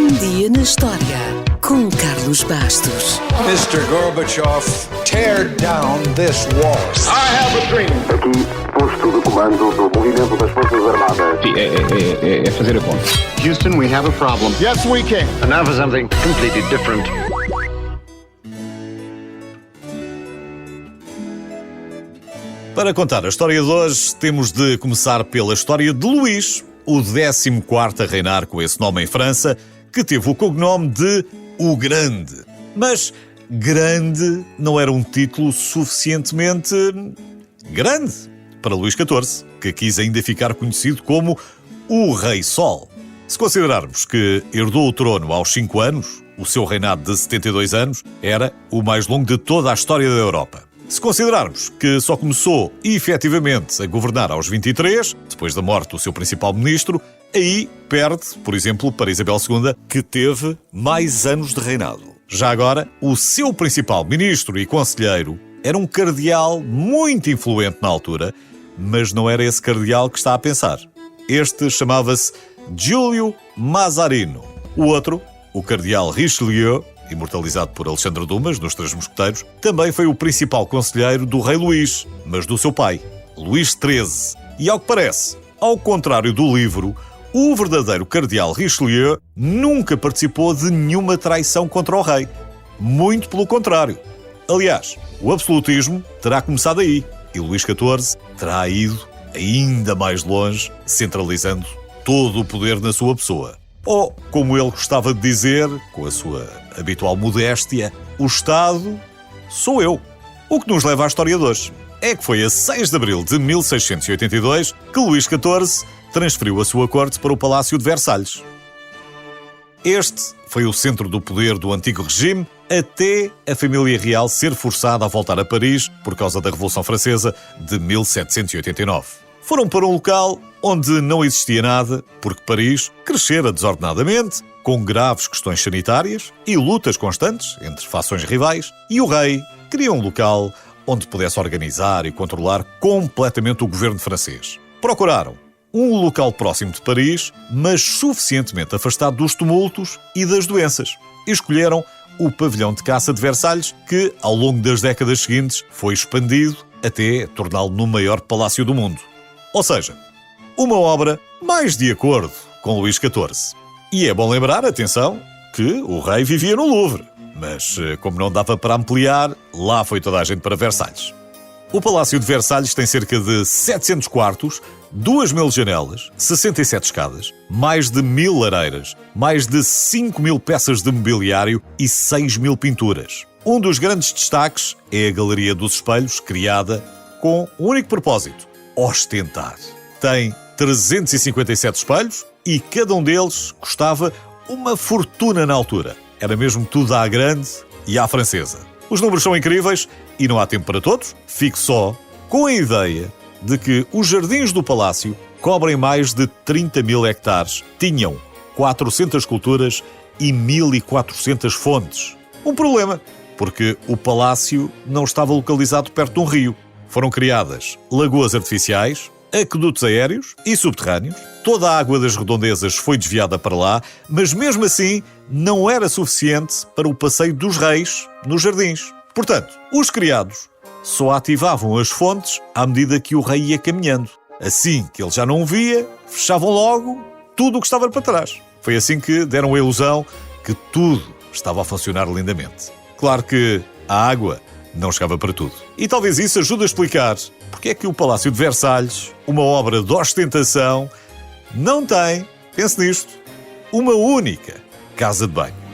Um dia na história com Carlos Bastos. Mr. Gorbachev, tear down this wall. I have a dream. Aqui, posto de comando do movimento das Forças Armadas. É fazer a conta. Houston, we have a problem. Yes, we can. And now for something completely different. Para contar a história de hoje, temos de começar pela história de Luís, o 14º a reinar com esse nome em França, que teve o cognome de O Grande. Mas grande não era um título suficientemente grande para Luís XIV, que quis ainda ficar conhecido como o Rei Sol. Se considerarmos que herdou o trono aos 5 anos, o seu reinado de 72 anos era o mais longo de toda a história da Europa. Se considerarmos que só começou efetivamente a governar aos 23, depois da morte do seu principal ministro, aí perde, por exemplo, para Isabel II, que teve mais anos de reinado. Já agora, o seu principal ministro e conselheiro era um cardeal muito influente na altura, mas não era esse cardeal que está a pensar. Este chamava-se Giulio Mazzarino. O outro, o cardeal Richelieu, imortalizado por Alexandre Dumas nos Três Mosqueteiros, também foi o principal conselheiro do rei Luís, mas do seu pai, Luís XIII. E ao que parece, ao contrário do livro, o verdadeiro cardeal Richelieu nunca participou de nenhuma traição contra o rei. Muito pelo contrário. Aliás, o absolutismo terá começado aí, e Luís XIV terá ido ainda mais longe, centralizando todo o poder na sua pessoa. Ou, como ele gostava de dizer, com a sua habitual modéstia, o Estado sou eu. O que nos leva à história de hoje é que foi a 6 de abril de 1682 que Luís XIV transferiu a sua corte para o Palácio de Versalhes. Este foi o centro do poder do antigo regime até a família real ser forçada a voltar a Paris por causa da Revolução Francesa de 1789. Foram para um local onde não existia nada, porque Paris crescera desordenadamente, com graves questões sanitárias e lutas constantes entre fações rivais, e o rei queria um local onde pudesse organizar e controlar completamente o governo francês. Procuraram um local próximo de Paris, mas suficientemente afastado dos tumultos e das doenças. E escolheram o pavilhão de caça de Versalhes, que, ao longo das décadas seguintes, foi expandido até torná-lo no maior palácio do mundo. Ou seja, uma obra mais de acordo com Luís XIV. E é bom lembrar, atenção, que o rei vivia no Louvre. Mas, como não dava para ampliar, lá foi toda a gente para Versalhes. O Palácio de Versalhes tem cerca de 700 quartos, 2.000 janelas, 67 escadas, mais de 1.000 lareiras, mais de 5.000 peças de mobiliário e 6.000 pinturas. Um dos grandes destaques é a Galeria dos Espelhos, criada com um único propósito: ostentar. Tem 357 espelhos e cada um deles custava uma fortuna na altura. Era mesmo tudo à grande e à francesa. Os números são incríveis e não há tempo para todos. Fico só com a ideia de que os jardins do palácio cobrem mais de 30.000 hectares, tinham 400 esculturas e 1.400 fontes. Um problema, porque o palácio não estava localizado perto de um rio. Foram criadas lagoas artificiais, aquedutos aéreos e subterrâneos. Toda a água das redondezas foi desviada para lá, mas mesmo assim não era suficiente para o passeio dos reis nos jardins. Portanto, os criados só ativavam as fontes à medida que o rei ia caminhando. Assim que ele já não o via, fechavam logo tudo o que estava para trás. Foi assim que deram a ilusão que tudo estava a funcionar lindamente. Claro que a água não chegava para tudo. E talvez isso ajude a explicar porque é que o Palácio de Versalhes, uma obra de ostentação, não tem, pense nisto, uma única casa de banho.